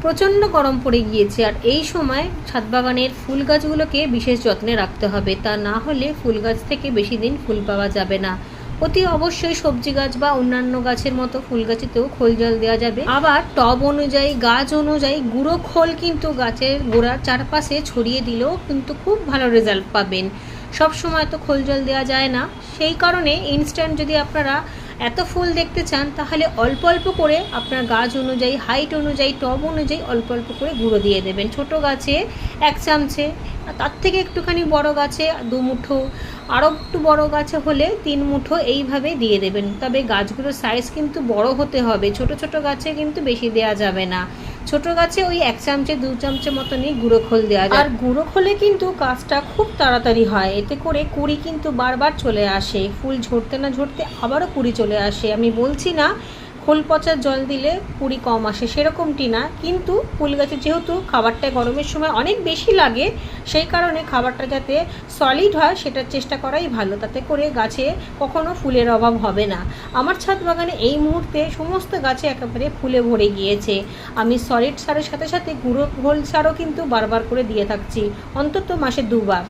প্রচণ্ড গরম পড়ে গিয়েছে, আর এই সময় ছাদ বাগানের ফুল গাছগুলোকে বিশেষ যত্নে রাখতে হবে, তা না হলে ফুল গাছ থেকে বেশি দিন ফুল পাওয়া যাবে না। অতি অবশ্যই সবজি গাছ বা অন্যান্য গাছের মতো ফুল গাছেতেও খোল জল দেওয়া যাবে। আবার টব অনুযায়ী, গাছ অনুযায়ী গুঁড়ো খোল কিন্তু গাছের গোড়ার চারপাশে ছড়িয়ে দিলেও কিন্তু খুব ভালো রেজাল্ট পাবেন। সব সময় তো খোল জল দেওয়া যায় না, সেই কারণে ইনস্ট্যান্ট যদি আপনারা এত ফুল দেখতে চান তাহলে অল্প অল্প করে আপনার গাছ অনুযায়ী, হাইট অনুযায়ী, টব অনুযায়ী অল্প অল্প করে গুঁড়ো দিয়ে দেবেন। ছোট গাছে 1 চামচে, তার থেকে একটুখানি বড় গাছে 2 মুঠো, আরও একটু বড় গাছে হলে 3 মুঠো, এইভাবে দিয়ে দেবেন। তবে গাছগুলোর সাইজ কিন্তু বড় হতে হবে, ছোট ছোট গাছে কিন্তু বেশি দেওয়া যাবে না। ছোট গাছে ওই 1 চামচে 2 চামচে মতনই গুঁড়ো খোল দেওয়া যায়। আর গুঁড়ো খোলে কিন্তু কাজটা খুব তাড়াতাড়ি হয়, এতে করে কুঁড়ি কিন্তু বারবার চলে আসে, ফুল ঝরতে না ঝরতে আবারও কুঁড়ি চলে আসে। আমি বলছি না খোল পচা জল দিলে কুঁড়ি কম আসে, সেরকমটি না, কিন্তু ফুল গাছে যেহেতু খাবারটা গরমের সময় অনেক বেশি লাগে, সেই কারণে খাবারটা যাতে সলিড হয় সেটার চেষ্টা করাই ভালো, তাতে করে গাছে কখনো ফুলের অভাব হবে না। আমার ছাদ বাগানে এই মুহূর্তে সমস্ত গাছে একেবারে ফুলে ভরে গিয়েছে। আমি সলিড সারের সাথে সাথে গুঁড়ো খোল সারও কিন্তু বারবার করে দিয়ে থাকছি, অন্তত মাসে 2 বার।